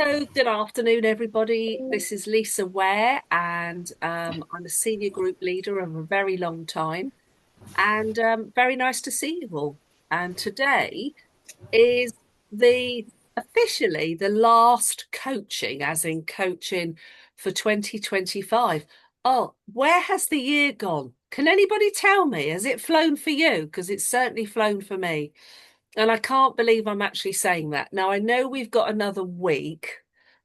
So, good afternoon, everybody. This is Lisa Ware, and I'm a senior group leader of a very long time, and very nice to see you all. And today is the officially the last coaching, as in coaching for 2025. Oh, where has the year gone? Can anybody tell me? Has it flown for you? Because it's certainly flown for me. And I can't believe I'm actually saying that. Now, I know we've got another week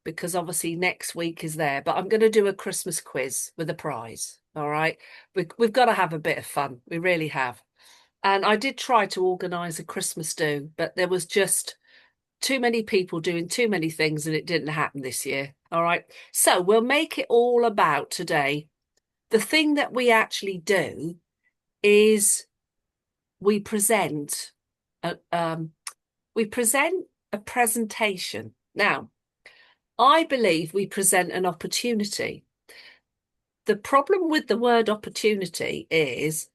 because obviously next week is there, but I'm going to do a Christmas quiz with a prize. All right. We've got to have a bit of fun. We really have. And I did try to organise a Christmas do, but there was just too many people doing too many things and it didn't happen this year. All right. So we'll make it all about today. The thing that we actually do is we present a, um, we present a presentation. Now, I believe we present an opportunity. The problem with the word opportunity is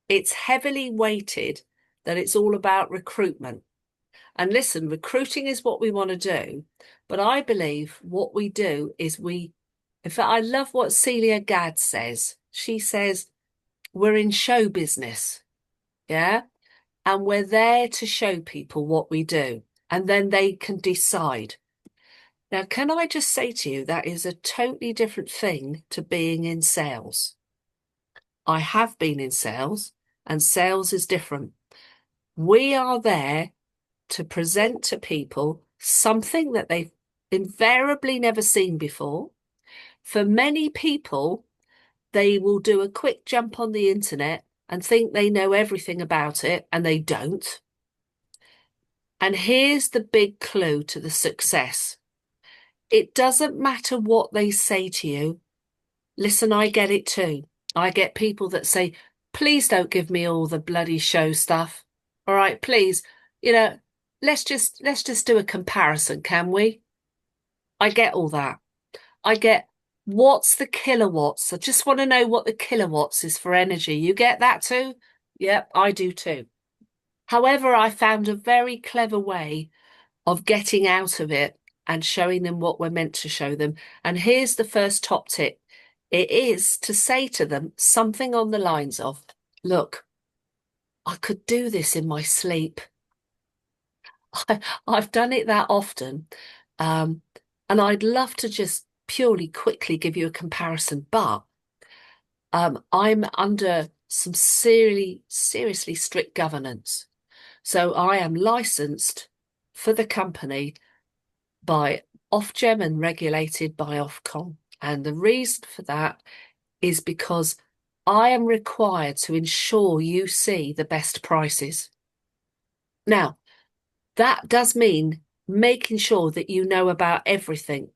it's heavily weighted that it's all about recruitment. And listen, recruiting is what we want to do. But I believe what we do is in fact, I love what Celia Gadd says. She says, we're in show business. Yeah. And we're there to show people what we do. And then they can decide. Now, can I just say to you, that is a totally different thing to being in sales. I have been in sales, and sales is different. We are there to present to people something that they've invariably never seen before. For many people, they will do a quick jump on the internet and think they know everything about it, and they don't. And here's the big clue to the success. It doesn't matter what they say to you. Listen, I get it too. I get people that say, please don't give me all the bloody show stuff. All right, please, you know, let's just do a comparison, can we? I get all that. I get what's the kilowatts? I just want to know what the kilowatts is for energy. You get that too? Yep, I do too. However, I found a very clever way of getting out of it and showing them what we're meant to show them. And here's the first top tip. It is to say to them something on the lines of, look, I could do this in my sleep. I've done it that often. Um, and I'd love to just purely quickly give you a comparison, but I'm under some seriously strict governance. So I am licensed for the company by Ofgem and regulated by Ofcom. And the reason for that is because I am required to ensure you see the best prices. Now, that does mean making sure that you know about everything.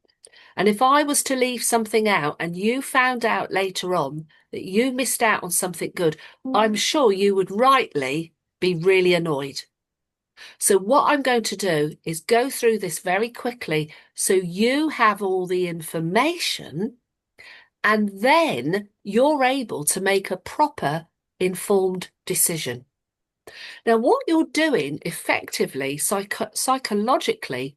And if I was to leave something out and you found out later on that you missed out on something good, I'm sure you would rightly be really annoyed. So what I'm going to do is go through this very quickly so you have all the information and then you're able to make a proper informed decision. Now, what you're doing effectively, psychologically,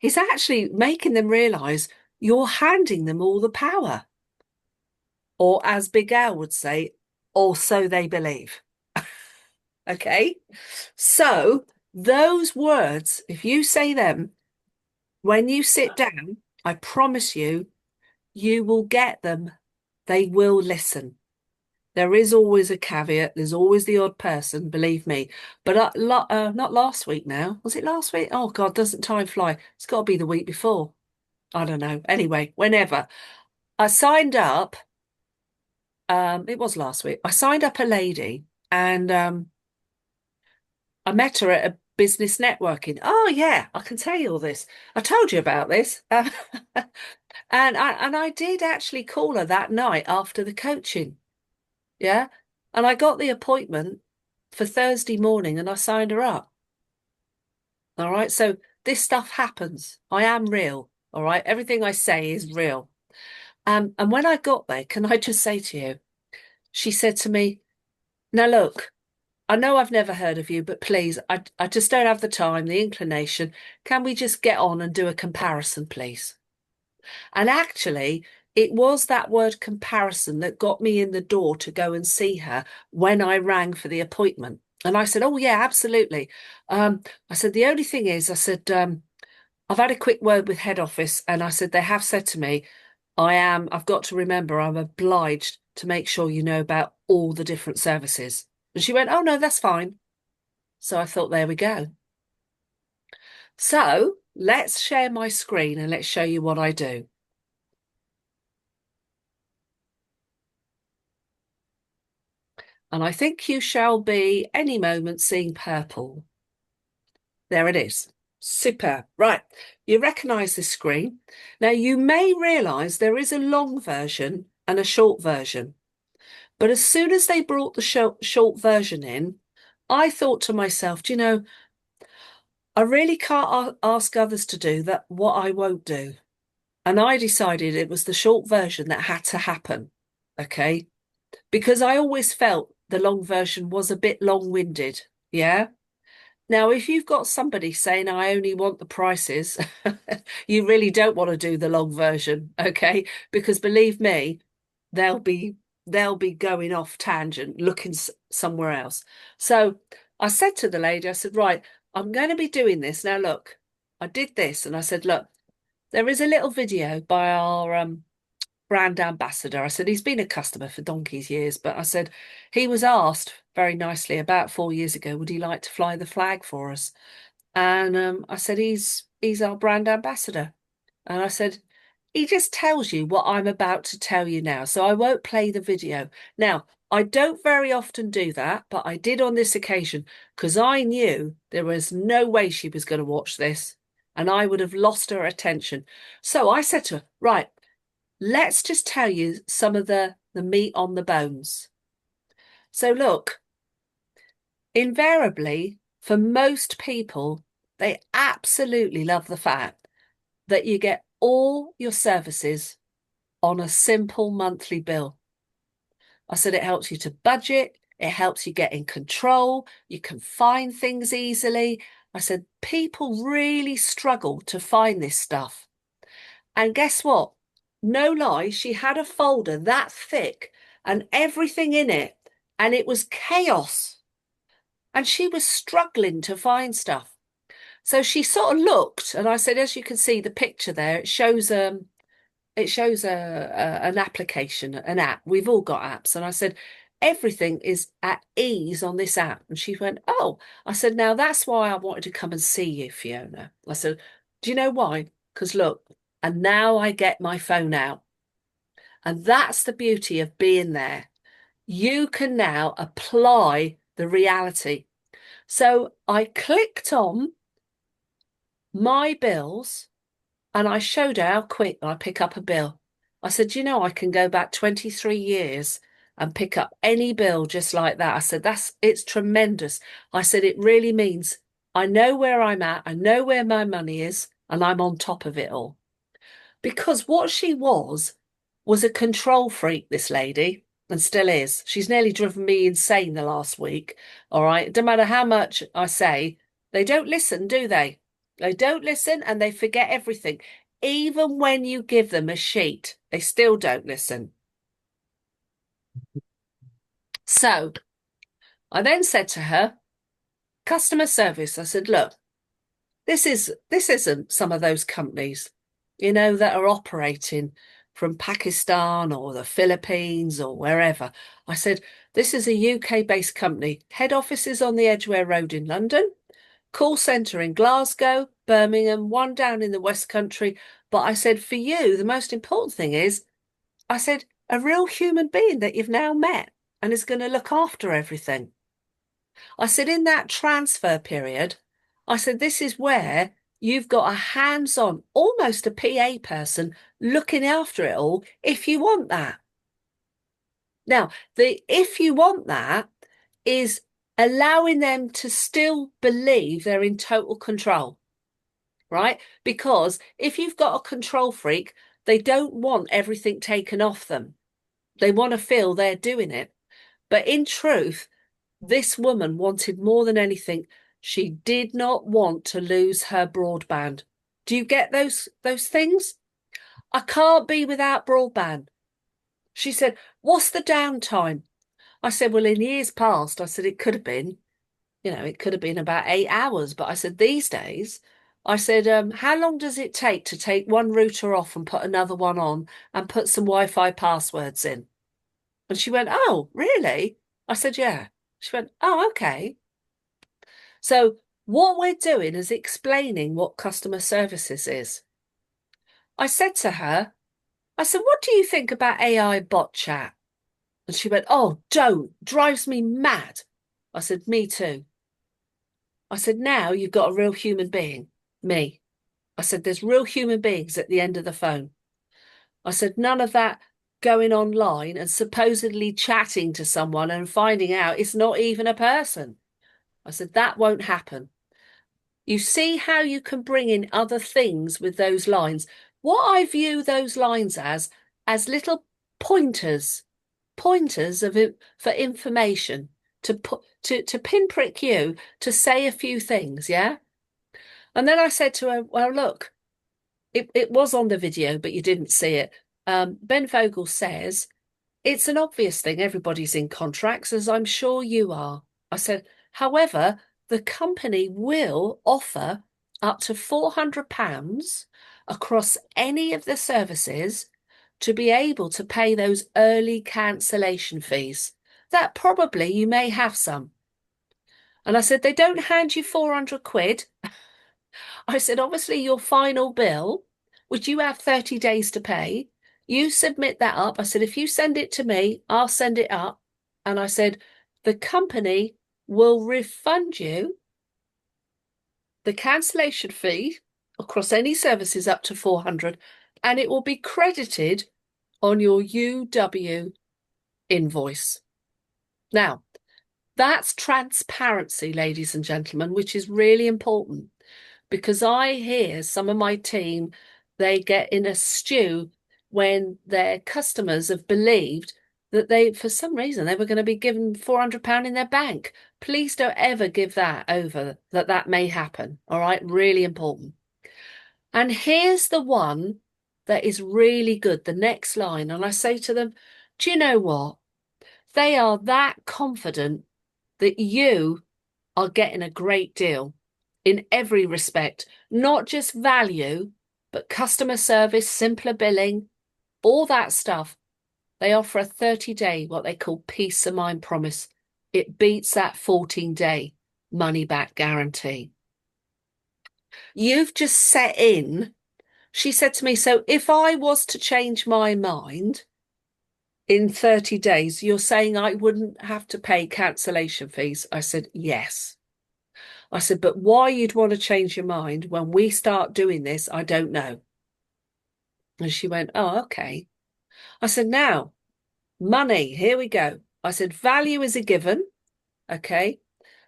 is actually making them realize you're handing them all the power. Or as Big Al would say, or so they believe. Okay? So those words, if you say them when you sit down, I promise you, you will get them. They will listen. There is always a caveat. There's always the odd person, believe me. But not last week now. Was it last week? Oh, God, doesn't time fly? It's got to be the week before. I don't know. Anyway, whenever. I signed up. It was last week. I signed up a lady and I met her at a business networking. Oh, yeah, I can tell you all this. I told you about this. And I did actually call her that night after the coaching. Yeah. And I got the appointment for Thursday morning and I signed her up. All right. So this stuff happens. I am real. All right. Everything I say is real. And when I got there, can I just say to you, she said to me, now look, I know I've never heard of you, but please, I just don't have the time, the inclination. Can we just get on and do a comparison, please? And actually, it was that word comparison that got me in the door to go and see her when I rang for the appointment. And I said, "Oh, yeah, absolutely." I said, "The only thing is," I said, "I've had a quick word with head office, and I said, they have said to me, I've got to remember, I'm obliged to make sure you know about all the different services." And she went, "Oh, no, that's fine." So I thought, there we go. So let's share my screen and let's show you what I do. And I think you shall be any moment seeing purple. There it is. Super. Right. You recognize this screen. Now, you may realize there is a long version and a short version. But as soon as they brought the short version in, I thought to myself, do you know, I really can't ask others to do that what I won't do. And I decided it was the short version that had to happen. Okay. Because I always felt the long version was a bit long-winded. Yeah. Now, if you've got somebody saying, I only want the prices, you really don't want to do the long version, okay? Because believe me, they'll be they'll be going off tangent, looking somewhere else. So I said to the lady, I said, right, I'm going to be doing this. Now, look, I did this, and I said, look, there is a little video by our brand ambassador. I said, he's been a customer for donkey's years, but I said, he was asked very nicely about 4 years ago, would he like to fly the flag for us? And I said, he's our brand ambassador. And I said, he just tells you what I'm about to tell you now. So I won't play the video. Now, I don't very often do that, but I did on this occasion because I knew there was no way she was going to watch this and I would have lost her attention. So I said to her, right, let's just tell you some of the meat on the bones. So look, invariably, for most people, they absolutely love the fact that you get all your services on a simple monthly bill. I said it helps you to budget, it helps you get in control, you can find things easily. I said people really struggle to find this stuff. And guess what? No lie, she had a folder that thick and everything in it, and it was chaos. And she was struggling to find stuff. So she sort of looked, and I said, as you can see the picture there, it shows an application, an app. We've all got apps. And I said, everything is at ease on this app. And she went, oh, I said, now that's why I wanted to come and see you, Fiona. I said, do you know why? Because look, and now I get my phone out. And that's the beauty of being there. You can now apply the reality. So I clicked on my bills and I showed her how quick I pick up a bill. I said, you know, I can go back 23 years and pick up any bill just like that. I said, it's tremendous. I said, it really means I know where I'm at, I know where my money is, and I'm on top of it all. Because what she was a control freak, this lady, and still is. She's nearly driven me insane the last week. All right. It doesn't matter how much I say, they don't listen, do they? They don't listen and they forget everything. Even when you give them a sheet, they still don't listen. So I then said to her, customer service, I said, look, this isn't some of those companies, that are operating from Pakistan or the Philippines or wherever. I said, this is a UK-based company. Head office is on the Edgware Road in London, call centre in Glasgow, Birmingham, one down in the West Country. But I said, for you, the most important thing is, I said, a real human being that you've now met and is going to look after everything. I said, in that transfer period, I said, this is where you've got a hands-on, almost a PA person looking after it all if you want that. Now, the if you want that is allowing them to still believe they're in total control, right? Because if you've got a control freak, they don't want everything taken off them. They want to feel they're doing it. But in truth, This woman wanted more than anything. She did not want to lose her broadband. Do you get those things? I can't be without broadband. She said, "What's the downtime?" I said, "Well, in years past," I said, "it could have been, it could have been about 8 hours." But I said, "These days," I said, "How long does it take to take one router off and put another one on and put some Wi-Fi passwords in?" And she went, "Oh, really?" I said, "Yeah." She went, "Oh, okay." So what we're doing is explaining what customer services is. I said to her, I said, "What do you think about AI bot chat?" And she went, "Oh, don't. Drives me mad." I said, "Me too." I said, "Now you've got a real human being, me." I said, "There's real human beings at the end of the phone." I said, "None of that going online and supposedly chatting to someone and finding out it's not even a person." I said, "That won't happen." You see how you can bring in other things with those lines. What I view those lines as little pointers, pointers of it for information to put to pinprick you to say a few things, yeah? And then I said to her, "Well, look, it was on the video, but you didn't see it." Ben Vogel says it's an obvious thing. Everybody's in contracts, as I'm sure you are. I said, "However, the company will offer up to £400 across any of the services to be able to pay those early cancellation fees. That probably you may have some." And I said, "They don't hand you 400 quid." I said, "Obviously, your final bill, which you have 30 days to pay, you submit that up." I said, "If you send it to me, I'll send it up." And I said, "The company will refund you the cancellation fee across any services up to 400, and it will be credited on your UW invoice." Now, that's transparency, ladies and gentlemen, which is really important. Because I hear some of my team, they get in a stew when their customers have believed that for some reason, they were going to be given £400 in their bank. Please don't ever give that over, that may happen. All right, really important. And here's the one that is really good, the next line. And I say to them, "Do you know what? They are that confident that you are getting a great deal in every respect, not just value, but customer service, simpler billing, all that stuff." They offer a 30-day, what they call peace of mind promise. It beats that 14-day money back guarantee. You've just set in. She said to me, "So if I was to change my mind in 30 days, you're saying I wouldn't have to pay cancellation fees?" I said, "Yes." I said, "But why you'd want to change your mind when we start doing this, I don't know." And she went, "Oh, okay." I said, "Now, money, here we go." I said, "Value is a given." Okay.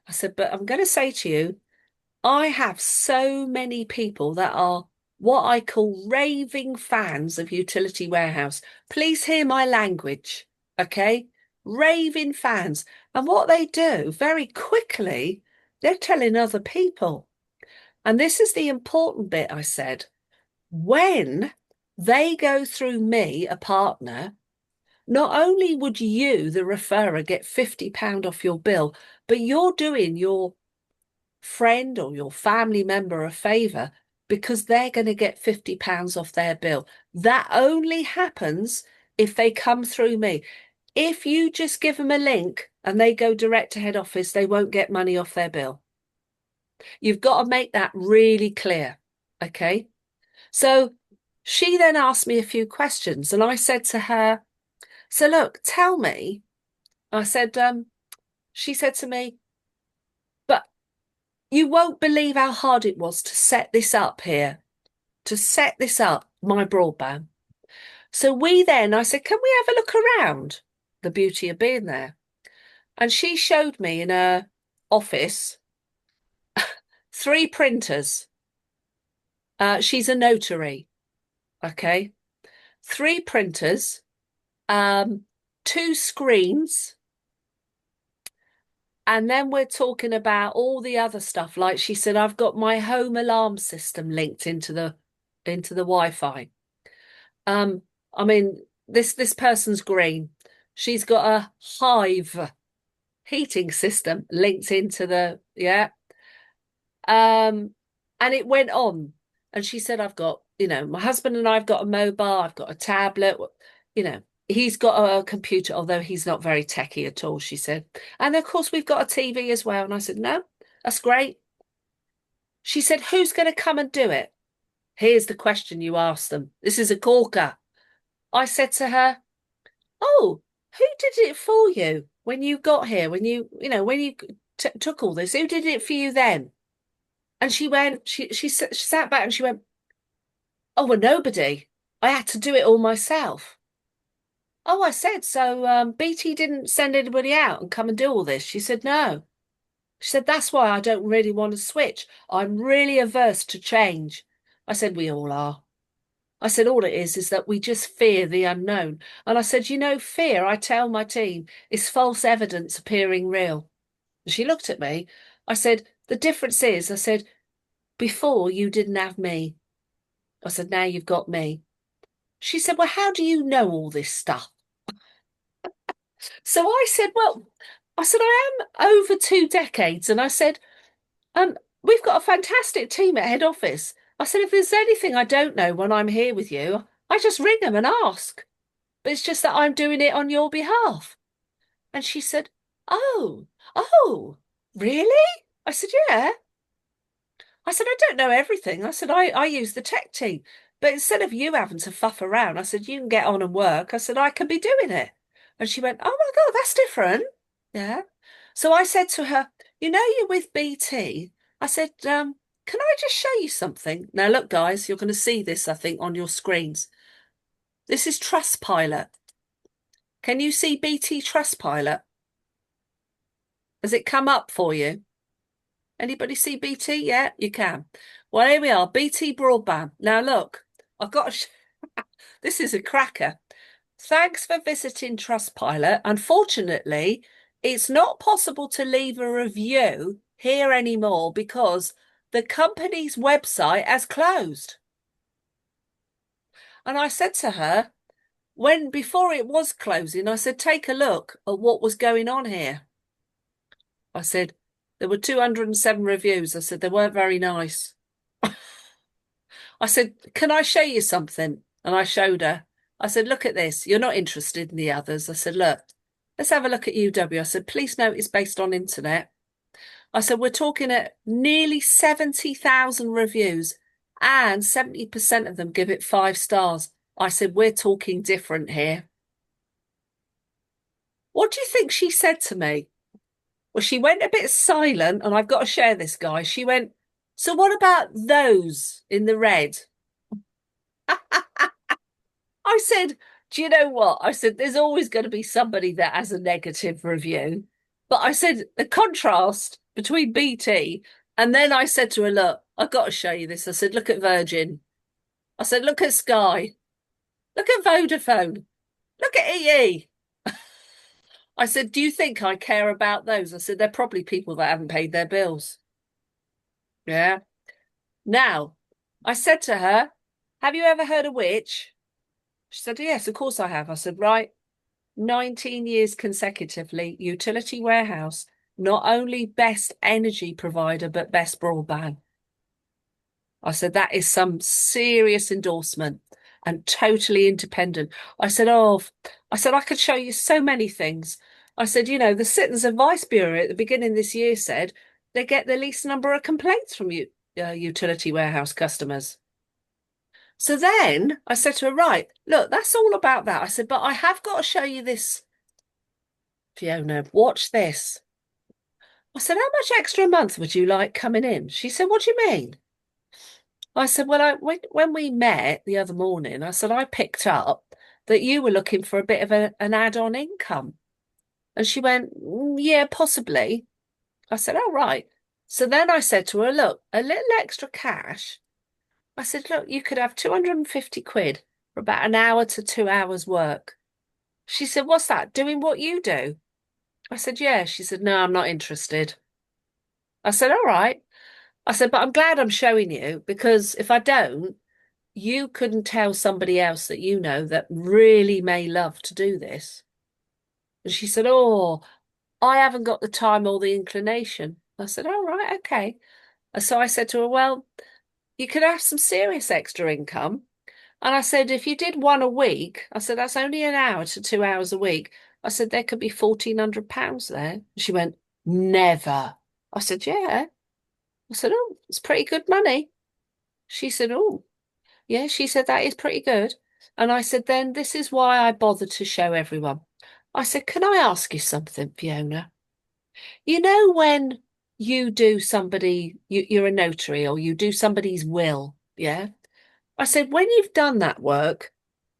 I said, "But I'm going to say to you, I have so many people that are what I call raving fans of Utility Warehouse. Please hear my language. Okay. Raving fans. And what they do very quickly, they're telling other people. And this is the important bit," I said. "When they go through me, a partner, not only would you, the referrer, get £50 off your bill, but you're doing your friend or your family member a favour because they're going to get £50 off their bill. That only happens if they come through me. If you just give them a link and they go direct to head office, they won't get money off their bill. You've got to make that really clear. Okay. So she then asked me a few questions and I said to her, "So look, tell me," I said, she said to me, "But you won't believe how hard it was to set this up here, to set this up, my broadband." So I said, "Can we have a look around?" The beauty of being there. And she showed me in her office 3 printers. She's a notary. Okay. 3 printers, 2 screens, And then we're talking about all the other stuff. Like she said, I've got my home alarm system linked into the Wi-Fi. Um, I mean, this person's green. She's got a Hive heating system linked into the yeah. Um, and it went on. And she said, I've got, my husband and I've got a mobile, I've got a tablet, you know, he's got a computer, although he's not very techy at all, she said. And of course, we've got a TV as well. And I said, no, that's great. She said, who's going to come and do it? Here's the question you asked them. This is a corker. I said to her, oh, who did it for you when you got here? When you took all this, who did it for you then? And she went, she sat back and she went, oh, well, nobody. I had to do it all myself. Oh, I said, so BT didn't send anybody out and come and do all this. She said, no. She said, that's why I don't really want to switch. I'm really averse to change. I said, we all are. I said, all it is that we just fear the unknown. And I said, fear, I tell my team, is false evidence appearing real. And she looked at me. I said, the difference is, I said, before you didn't have me. I said, now you've got me. She said, well, how do you know all this stuff? So I said, well, I said, I am over 2 decades. And I said, we've got a fantastic team at head office. I said, if there's anything I don't know when I'm here with you, I just ring them and ask. But it's just that I'm doing it on your behalf. And she said, oh, really? I said, yeah. I said, I don't know everything. I said, I use the tech team. But instead of you having to fuff around, I said, you can get on and work. I said, I can be doing it. And she went, oh my God, that's different. Yeah. So I said to her, you're with BT. I said, can I just show you something? Now, look, guys, you're going to see this, I think, on your screens. This is Trustpilot. Can you see BT Trustpilot? Has it come up for you? Anybody see BT? Yeah, you can. Well, here we are, BT broadband. Now, look, I've got this is a cracker. Thanks for visiting Trustpilot. Unfortunately, it's not possible to leave a review here anymore because the company's website has closed. And I said to her, before it was closing, I said, take a look at what was going on here. I said, there were 207 reviews. I said, they weren't very nice. I said, can I show you something? And I showed her. I said, look at this. You're not interested in the others. I said, look, let's have a look at UW. I said, please note it's based on internet. I said, we're talking at nearly 70,000 reviews and 70% of them give it 5 stars. I said, we're talking different here. What do you think she said to me? Well, she went a bit silent, and I've got to share this, guys. She went, so what about those in the red? I said, do you know what? I said, there's always going to be somebody that has a negative review. But I said, the contrast between BT, and then I said to her, look, I've got to show you this. I said, look at Virgin. I said, look at Sky. Look at Vodafone. Look at EE. I said, do you think I care about those? I said, they're probably people that haven't paid their bills. Yeah. Now, I said to her, have you ever heard of Which? She said, yes, of course I have. I said, right, 19 years consecutively, Utility Warehouse, not only best energy provider, but best broadband. I said, that is some serious endorsement and totally independent. I said, I could show you so many things. I said, the Citizens Advice Bureau at the beginning of this year said they get the least number of complaints from Utility Warehouse customers. So then I said to her, right, look, that's all about that. I said, but I have got to show you this, Fiona. Watch this. I said, how much extra a month would you like coming in? She said, what do you mean? I said, well, when we met the other morning, I said, I picked up that you were looking for a bit of an add-on income. And she went, yeah, possibly. I said, oh, right. So then I said to her, look, a little extra cash. I said, look, you could have 250 quid for about an hour to 2 hours work. She said, what's that? Doing what you do? I said, yeah. She said, no, I'm not interested. I said, all right. I said, but I'm glad I'm showing you because if I don't, you couldn't tell somebody else that you know that really may love to do this. And she said, oh, I haven't got the time or the inclination. I said, all right, okay. And so I said to her, well, you could have some serious extra income. And I said, if you did one a week, I said, that's only an hour to 2 hours a week. I said, there could be £1,400 there. She went, never. I said, yeah. I said, oh, it's pretty good money. She said, oh, yeah. She said, that is pretty good. And I said, then this is why I bothered to show everyone. I said, can I ask you something, Fiona? You know, when you do somebody, you're a notary or you do somebody's will, yeah? I said, when you've done that work,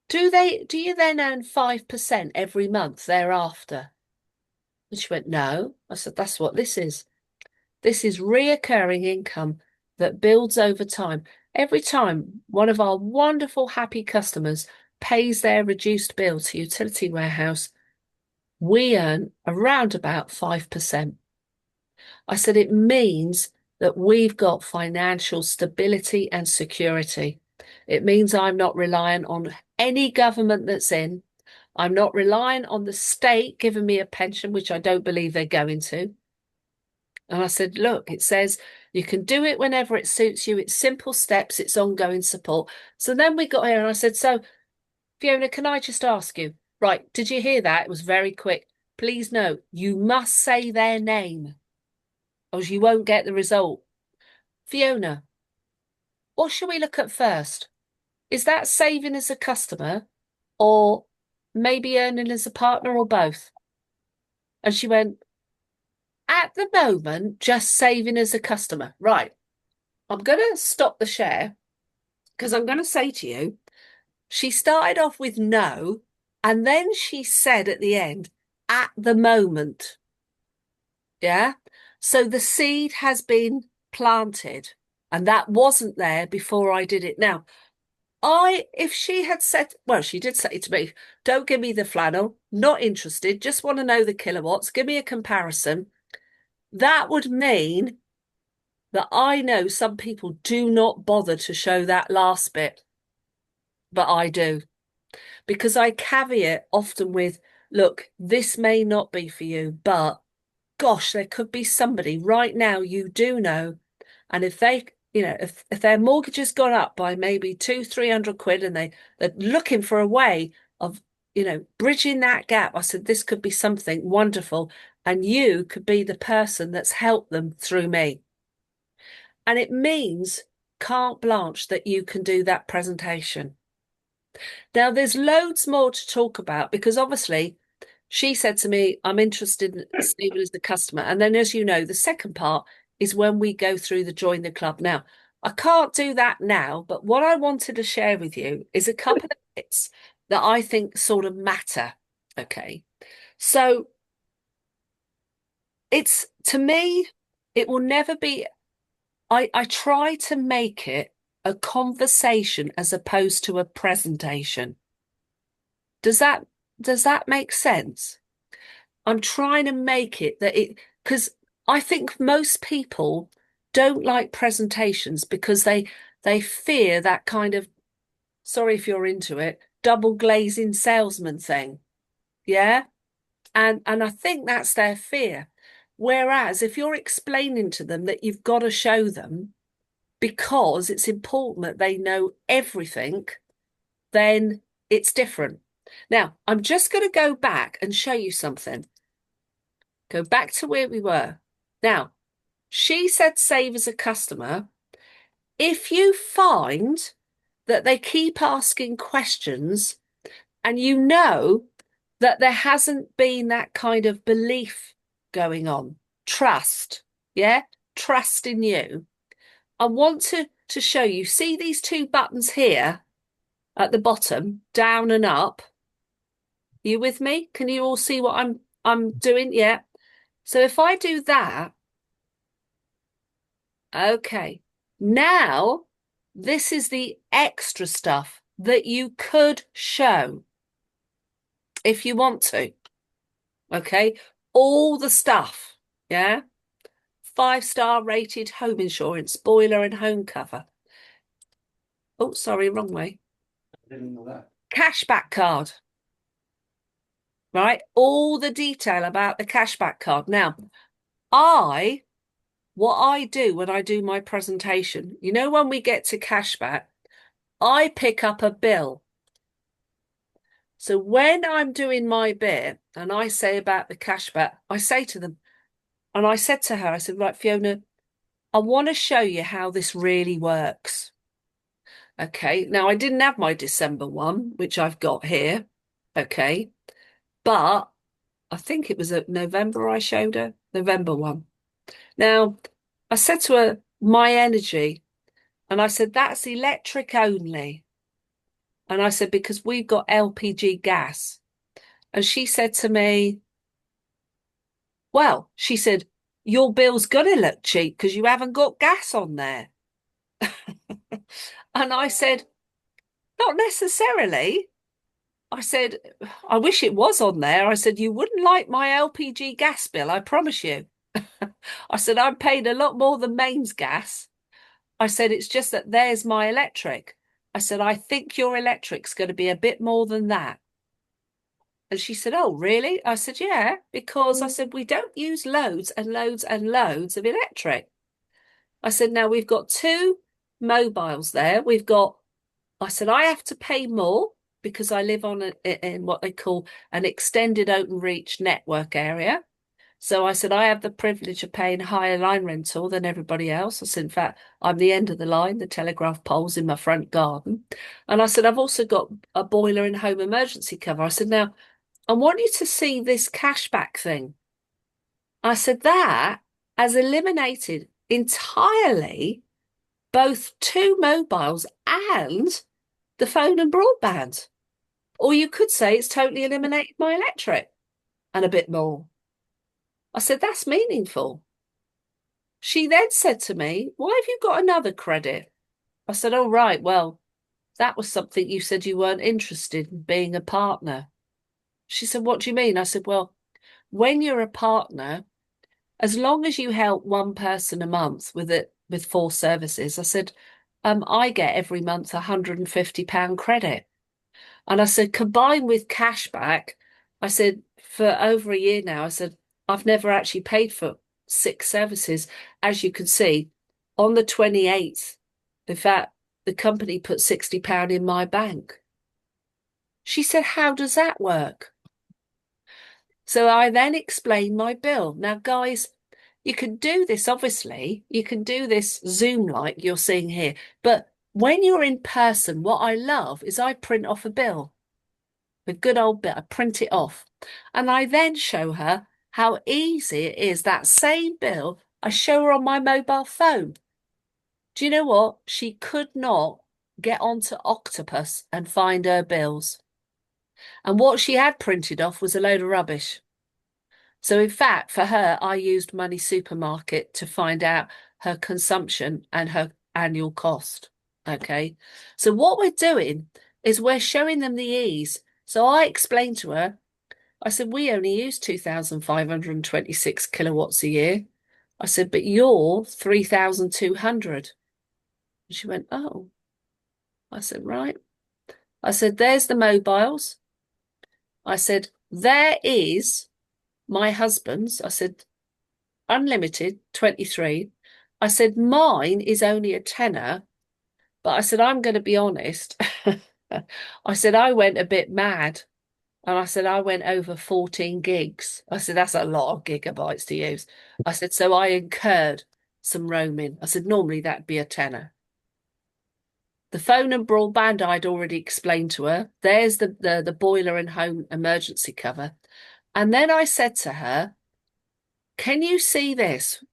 do you then earn 5% every month thereafter? And she went, no. I said, that's what this is. This is reoccurring income that builds over time. Every time one of our wonderful, happy customers pays their reduced bill to Utility Warehouse, we earn around about 5%. I said, it means that we've got financial stability and security. It means I'm not reliant on any government that's in. I'm not relying on the state giving me a pension, which I don't believe they're going to. And I said, look, it says you can do it whenever it suits you. It's simple steps, it's ongoing support. So then we got here and I said, so Fiona, can I just ask you, right, did you hear that? It was very quick. Please note, you must say their name or you won't get the result. Fiona, what should we look at first? Is that saving as a customer or maybe earning as a partner or both? And she went, at the moment, just saving as a customer. Right. I'm going to stop the share because I'm going to say to you, she started off with no, and then she said at the end, at the moment. Yeah. So the seed has been planted, and that wasn't there before I did it. Now, if she had said, well, she did say to me, don't give me the flannel, not interested, just want to know the kilowatts, give me a comparison. That would mean that I know some people do not bother to show that last bit, but I do because I caveat often with, look, this may not be for you, but gosh, there could be somebody right now you do know. And if they, if their mortgage has gone up by maybe 200-300 quid and they're looking for a way of, bridging that gap, I said, this could be something wonderful. And you could be the person that's helped them through me. And it means carte blanche that you can do that presentation. Now, there's loads more to talk about because obviously she said to me, I'm interested in Stephen as the customer. And then, as you know, the second part is when we go through the join the club. Now, I can't do that now, but what I wanted to share with you is a couple of bits that I think sort of matter. Okay. So it's to me, it will never be, I try to make it a conversation as opposed to a presentation. Does that make sense? I'm trying to make it that it because I think most people don't like presentations because they fear that kind of, sorry if you're into it, double glazing salesman thing. Yeah. And I think that's their fear. Whereas if you're explaining to them that you've got to show them because it's important that they know everything, then it's different. Now, I'm just going to go back and show you something. Go back to where we were. Now, she said save as a customer. If you find that they keep asking questions and you know that there hasn't been that kind of belief going on, trust, yeah, trust in you. I want to show you. See these two buttons here at the bottom, down and up. Are you with me? Can you all see what I'm doing? Yeah. So if I do that, okay. Now, this is the extra stuff that you could show if you want to. Okay. all the stuff. Yeah. 5-star rated home insurance, boiler and home cover. Oh, sorry, wrong way. I didn't know that. Cashback card, right? All the detail about the cashback card. Now, I, what I do when I do my presentation, you know, when we get to cashback, I pick up a bill. So when I'm doing my bit and I say about the cashback, I say to them, and I said to her, I said, right, Fiona, I want to show you how this really works. Okay. Now, I didn't have my December one, which I've got here. Okay. But I think it was at November I showed her, November one. Now, I said to her, my energy, and I said, that's electric only. And I said, because we've got LPG gas. And she said to me, well, she said, your bill's gonna look cheap because you haven't got gas on there. And I said, not necessarily. I said, I wish it was on there. I said, you wouldn't like my LPG gas bill, I promise you. I said, I'm paying a lot more than mains gas. I said, it's just that there's my electric. I said, I think your electric's going to be a bit more than that. And she said, oh, really? I said, yeah, because I said, we don't use loads and loads and loads of electric. I said, now we've got two mobiles there. I said, I have to pay more because I live in what they call an extended open reach network area. So I said, I have the privilege of paying higher line rental than everybody else. I said, in fact, I'm the end of the line, the telegraph pole's in my front garden. And I said, I've also got a boiler and home emergency cover. I said, now, I want you to see this cashback thing. I said, that has eliminated entirely both two mobiles and the phone and broadband. Or you could say it's totally eliminated my electric and a bit more. I said, that's meaningful. She then said to me, why have you got another credit? I said, oh, right, well, that was something you said you weren't interested in being a partner. She said, what do you mean? I said, well, when you're a partner, as long as you help one person a month with 4 services, I said, I get every month £150 credit. And I said, combined with cashback, I said, for over a year now, I said, I've never actually paid for 6 services. As you can see, on the 28th, in fact, the company put £60 in my bank. She said, how does that work? So I then explained my bill. Now, guys, you can do this, obviously, you can do this Zoom like you're seeing here. But when you're in person, what I love is I print off a bill. A good old bit, I print it off. And I then show her how easy it is. That same bill, I show her on my mobile phone. Do you know what? She could not get onto Octopus and find her bills. And what she had printed off was a load of rubbish. So in fact, for her, I used Money Supermarket to find out her consumption and her annual cost. Okay. So what we're doing is we're showing them the ease. So I explained to her, I said, we only use 2,526 kilowatts a year. I said, but you're 3,200. And she went, oh. I said, right. I said, there's the mobiles. I said, there is my husband's. I said, unlimited, 23. I said, mine is only a tenner. But I said, I'm going to be honest. I said, I went a bit mad. And I said, I went over 14 gigs. I said, that's a lot of gigabytes to use. I said, so I incurred some roaming. I said, normally that'd be a tenner. The phone and broadband I'd already explained to her. There's the boiler and home emergency cover. And then I said to her, can you see this?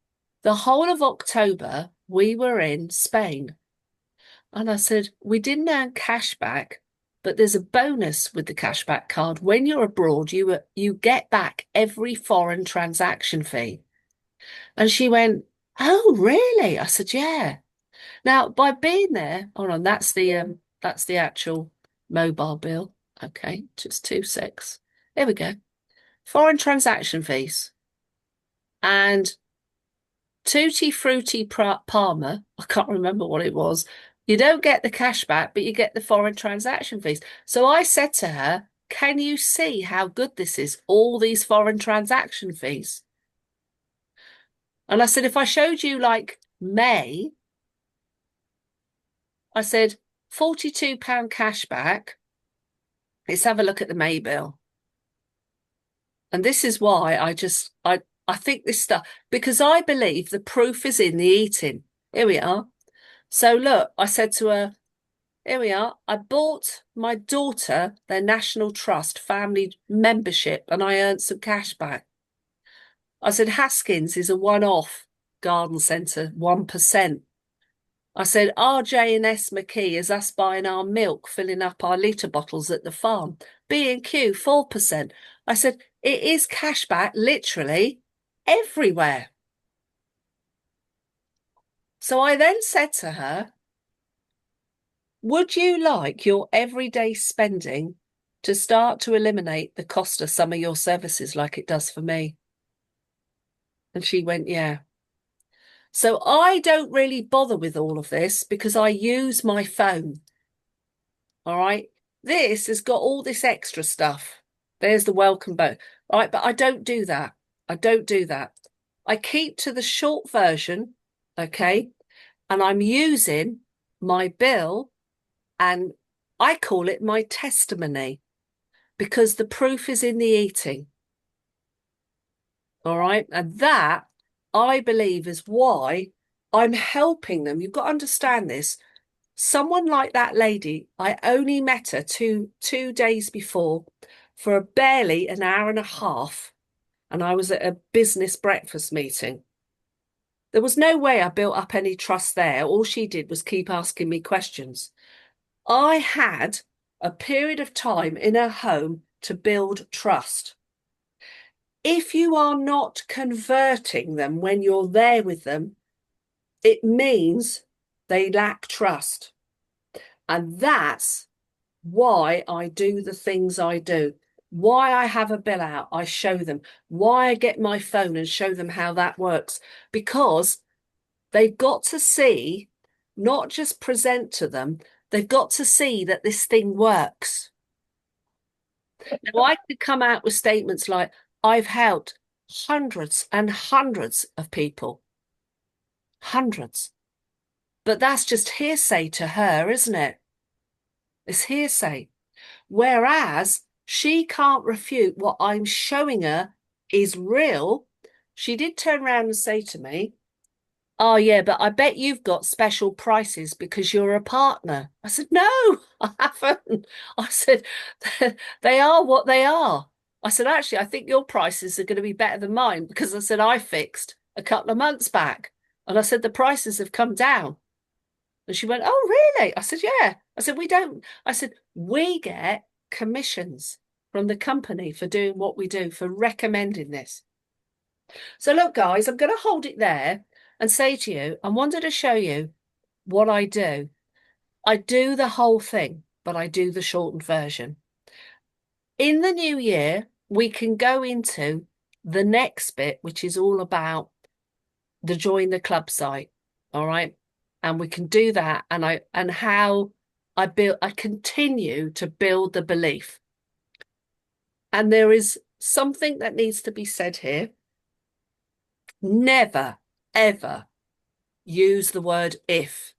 The whole of October, we were in Spain. And I said, we didn't earn cash back, but there's a bonus with the cashback card. When you're abroad, you get back every foreign transaction fee. And she went, oh, really? I said, yeah. Now, by being there, hold on, that's the actual mobile bill. Okay, just 2 6. There we go. Foreign transaction fees. And Tutti Frutti Palmer, I can't remember what it was. You don't get the cash back, but you get the foreign transaction fees. So I said to her, can you see how good this is? All these foreign transaction fees. And I said, if I showed you like May, I said, £42 cash back. Let's have a look at the May bill. And this is why I think this stuff, because I believe the proof is in the eating. Here we are. So look, I said to her, here we are. I bought my daughter their National Trust family membership and I earned some cash back. I said, Haskins is a one-off garden centre, 1%. I said, RJ and S McKee is us buying our milk, filling up our litre bottles at the farm. B&Q, 4%. I said, it is cash back literally everywhere. So I then said to her, would you like your everyday spending to start to eliminate the cost of some of your services like it does for me? And she went, yeah. So I don't really bother with all of this because I use my phone. All right. This has got all this extra stuff. There's the welcome boat. All right. But I don't do that. I don't do that. I keep to the short version. Okay. And I'm using my bill and I call it my testimony because the proof is in the eating. All right. And that I believe is why I'm helping them. You've got to understand this. Someone like that lady, I only met her two days before for barely an hour and a half, and I was at a business breakfast meeting. There was no way I built up any trust there. All she did was keep asking me questions. I had a period of time in her home to build trust. If you are not converting them when you're there with them, it means they lack trust. And that's why I do the things I do, why I have a bill out, I show them, why I get my phone and show them how that works, because they've got to see, not just present to them, they've got to see that this thing works. Now, I could come out with statements like, I've helped hundreds and hundreds of people, hundreds. But that's just hearsay to her, isn't it? It's hearsay. Whereas she can't refute what I'm showing her is real. She did turn around and say to me, oh, yeah, but I bet you've got special prices because you're a partner. I said, no, I haven't. I said, they are what they are. I said, actually, I think your prices are going to be better than mine because I said, I fixed a couple of months back. And I said, the prices have come down. And she went, oh, really? I said, yeah. I said, we don't. I said, we get commissions from the company for doing what we do, for recommending this. So look, guys, I'm going to hold it there and say to you, I wanted to show you what I do. I do the whole thing, but I do the shortened version. In the new year, we can go into the next bit, which is all about the join the club site. All right. And we can do that. And how I continue to build the belief. And there is something that needs to be said here. Never, ever use the word if.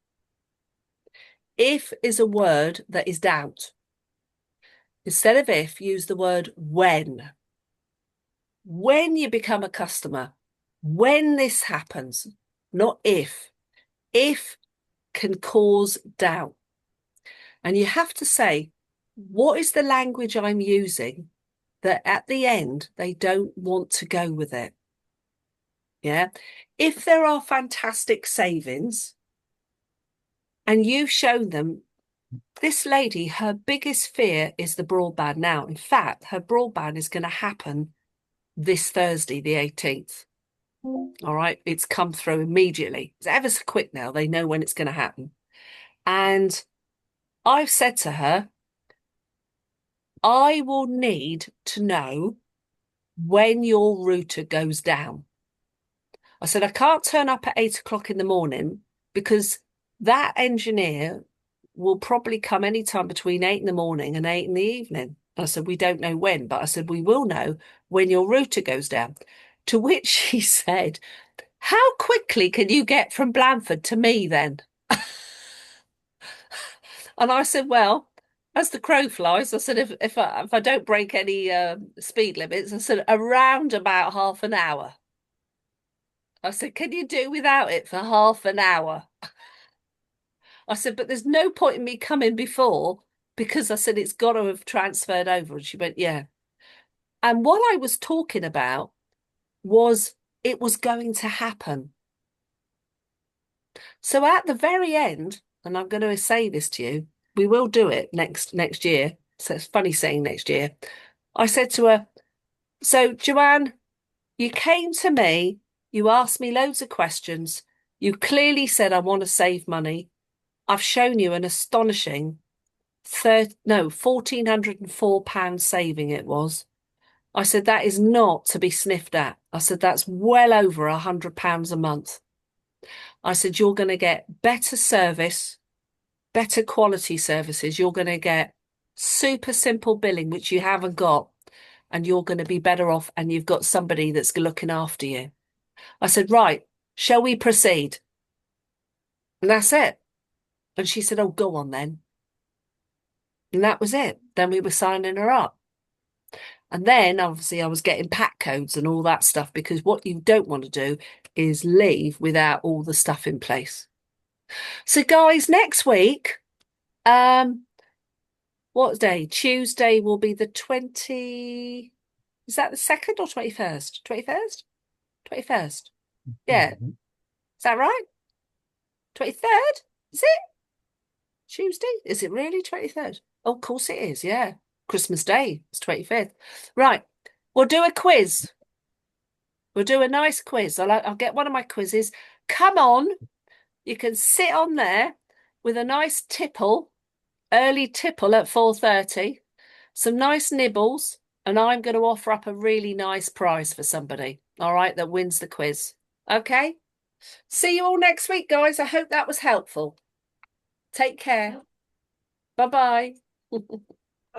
If is a word that is doubt. Instead of if, use the word when. When you become a customer, when this happens, not if. If can cause doubt. And you have to say, what is the language I'm using that at the end they don't want to go with it? Yeah. If there are fantastic savings and you've shown them, this lady, her biggest fear is the broadband now. In fact, her broadband is going to happen this Thursday, the 18th. All right. It's come through immediately. It's ever so quick now. They know when it's going to happen. And I've said to her, I will need to know when your router goes down. I said, I can't turn up at 8 o'clock in the morning because that engineer will probably come anytime between 8 in the morning and 8 in the evening. I said, we don't know when, but I said, we will know when your router goes down. To which she said, how quickly can you get from Blandford to me then? And I said, well, as the crow flies, I said, if I don't break any speed limits, I said, around about half an hour. I said, can you do without it for half an hour? I said, but there's no point in me coming before because I said, it's got to have transferred over. And she went, yeah. And what I was talking about was it was going to happen. So at the very end, and I'm going to say this to you, we will do it next year. So it's funny saying next year. I said to her, so Joanne, you came to me, you asked me loads of questions. You clearly said I want to save money. I've shown you an astonishing £1,404 saving it was. I said that is not to be sniffed at. I said that's well over £100 a month. I said you're going to get better service, better quality services. You're going to get super simple billing, which you haven't got, and you're going to be better off. And you've got somebody that's looking after you. I said, right, shall we proceed? And that's it. And she said, oh, go on then. And that was it. Then we were signing her up. And then obviously I was getting pack codes and all that stuff because what you don't want to do is leave without all the stuff in place. So guys, next week, um, what day? Tuesday will be the 20, is that the 2nd or 21st? 21st? 21st. Yeah. Mhm. Is that right? 23rd? Is it? Tuesday? Is it really 23rd? Oh, of course it is. Yeah. Christmas Day. It's 25th. Right. We'll do a quiz. We'll do a nice quiz. I'll get one of my quizzes. Come on. You can sit on there with a nice tipple, early tipple at 4:30, some nice nibbles, and I'm going to offer up a really nice prize for somebody. All right, that wins the quiz. Okay. See you all next week, guys. I hope that was helpful. Take care. Bye-bye.